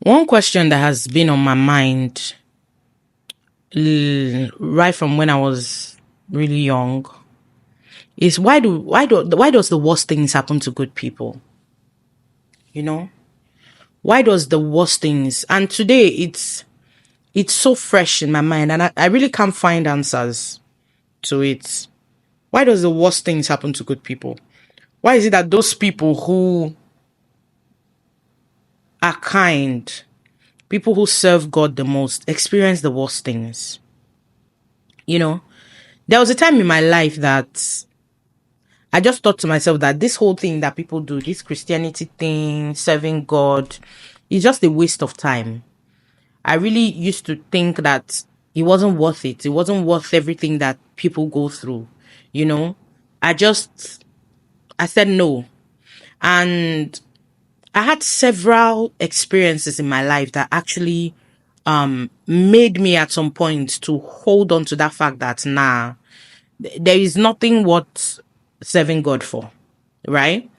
One question that has been on my mind right from when I was really young is why does the worst things happen to good people? You know? Why does the worst things, and today it's so fresh in my mind, and I really can't find answers to it. Why does the worst things happen to good people? Why is it that those people who are kind, people who serve God the most, experience the worst things? You know, there was a time in my life that I just thought to myself that this whole thing that people do, this Christianity thing, serving God, is just a waste of time. I really used to think that it wasn't worth it. It wasn't worth everything that people go through. You know, I said no. And I had several experiences in my life that actually made me at some point to hold on to that fact that there is nothing worth serving God for, right?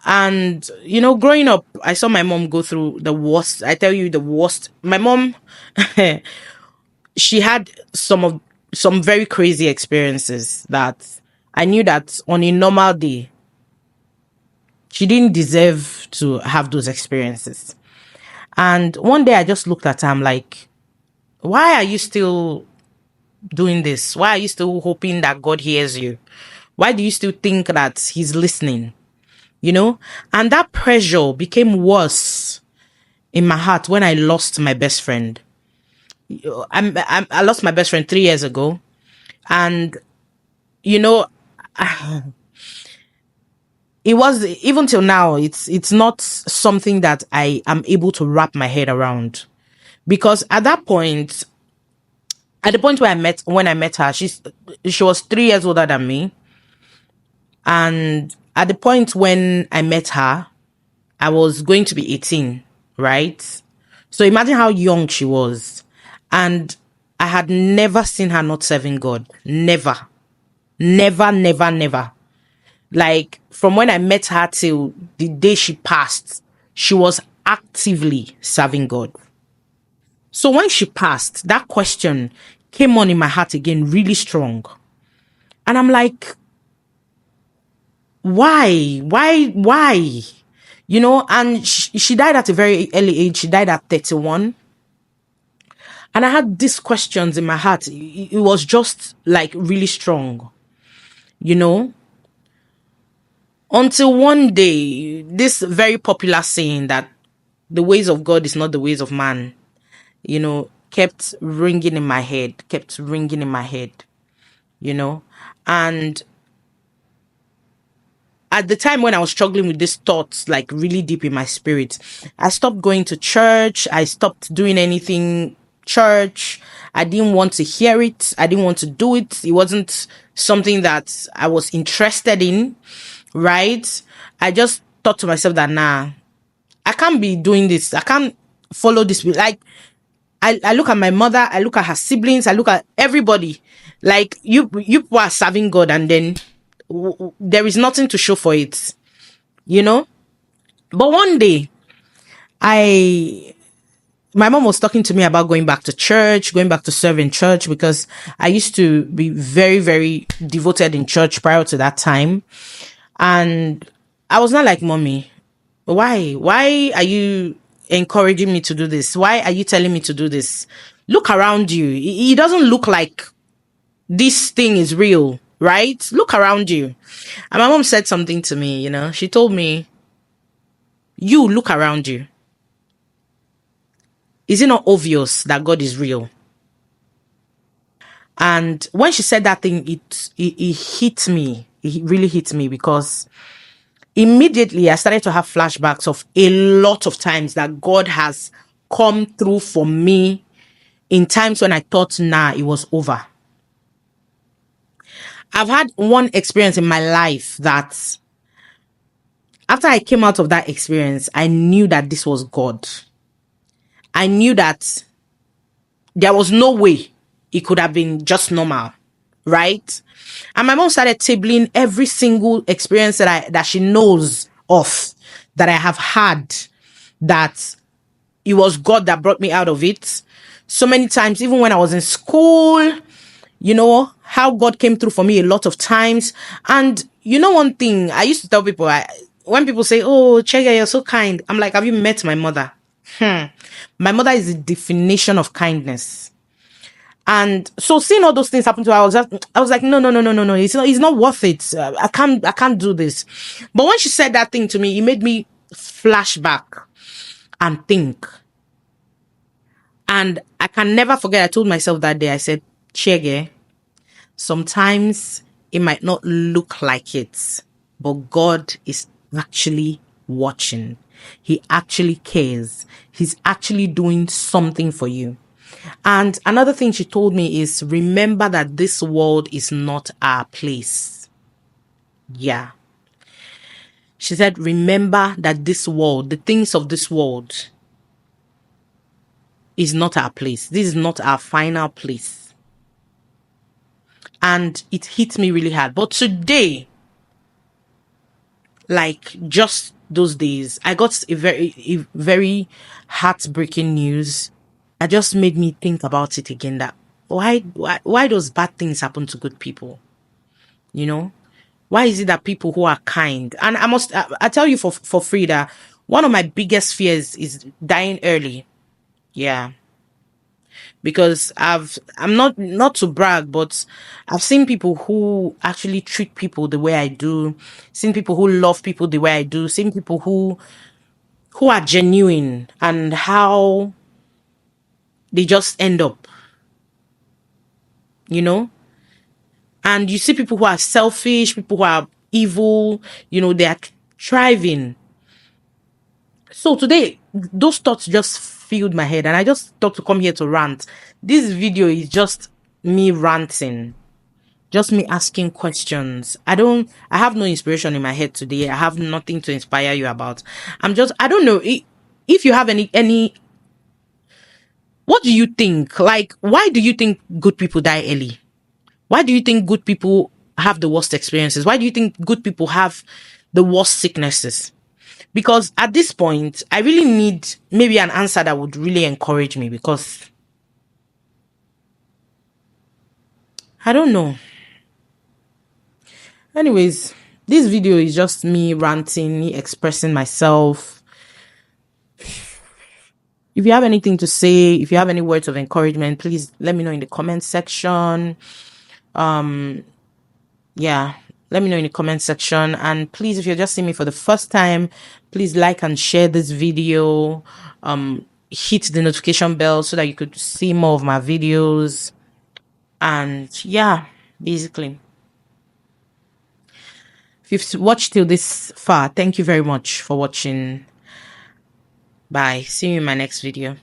And, you know, growing up, I saw my mom go through the worst. I tell you, the worst. My mom, she had some very crazy experiences that I knew that on a normal day, she didn't deserve to have those experiences. And one day I just looked at her, I'm like, why are you still doing this? Why are you still hoping that God hears you? Why do you still think that he's listening? You know? And that pressure became worse in my heart when I lost my best friend. I lost my best friend 3 years ago. And, you know, it was, even till now, it's not something that I am able to wrap my head around. Because at the point when I met her, she was 3 years older than me. And at the point when I met her, I was going to be 18, right? So imagine how young she was. And I had never seen her not serving God. Never. Never, never, never. Like, from when I met her till the day she passed, she was actively serving God. So when she passed, that question came on in my heart again, really strong. And I'm like, why? Why? You know, and she died at a very early age. She died at 31. And I had these questions in my heart. It was just like really strong, you know, until one day, this very popular saying that the ways of God is not the ways of man, you know, kept ringing in my head, you know. And at the time when I was struggling with these thoughts, like really deep in my spirit, I stopped going to church. I stopped doing anything church. I didn't want to hear it. I didn't want to do it. It wasn't something that I was interested in, right? I just thought to myself that, I can't be doing this. I can't follow this. Like, I look at my mother, I look at her siblings, I look at everybody. Like, you people are serving God, and then there is nothing to show for it, you know? But one day, my mom was talking to me about going back to church, going back to serve in church, because I used to be very, very devoted in church prior to that time. And I was not like, mommy, why are you encouraging me to do this? Why are you telling me to do this? Look around you. It doesn't look like this thing is real, right? Look around you. And my mom said something to me, you know, she told me, you look around you. Is it not obvious that God is real? And when she said that thing, it hit me. It really hit me, because immediately I started to have flashbacks of a lot of times that God has come through for me in times when I thought, it was over. I've had one experience in my life that after I came out of that experience, I knew that this was God. I knew that there was no way it could have been just normal, right? And my mom started tabling every single experience that she knows of, that I have had, that it was God that brought me out of it. So many times, even when I was in school, you know, how God came through for me a lot of times. And you know, one thing I used to tell people, when people say, oh, 𝐾𝐒, you're so kind, I'm like, have you met my mother? My mother is the definition of kindness. And so seeing all those things happen to her, I was like, no, no, no, no, no, no. It's not worth it. I can't do this. But when she said that thing to me, it made me flash back and think. And I can never forget, I told myself that day, I said, 𝐾𝐒, sometimes it might not look like it, but God is actually watching. He actually cares. He's actually doing something for you. And another thing she told me is, remember that this world is not our place. Yeah. She said, remember that this world, the things of this world, is not our place. This is not our final place. And it hit me really hard. But today, like just those days, I got a very heartbreaking news. It just made me think about it again, that why does bad things happen to good people? You know, why is it that people who are kind, and I tell you for free that one of my biggest fears is dying early. Yeah. Because I'm not to brag, but I've seen people who actually treat people the way I do, seen people who love people the way I do, seen people who are genuine, and how they just end up, you know? And you see people who are selfish, people who are evil, you know, they are thriving. So today, those thoughts just filled my head, and I just thought to come here to rant. This video is just me ranting, just me asking questions. I have no inspiration in my head today. I have nothing to inspire you about. I don't know if you have any, what do you think? Like, why do you think good people die early? Why do you think good people have the worst experiences? Why do you think good people have the worst sicknesses? Because at this point, I really need maybe an answer that would really encourage me, because I don't know. Anyways, this video is just me ranting, me expressing myself. If you have anything to say, if you have any words of encouragement, please let me know in the comment section. Yeah, let me know in the comment section. And please, if you're just seeing me for the first time, please like and share this video. Hit the notification bell so that you could see more of my videos. And yeah, basically, if you've watched till this far, thank you very much for watching. Bye. See you in my next video.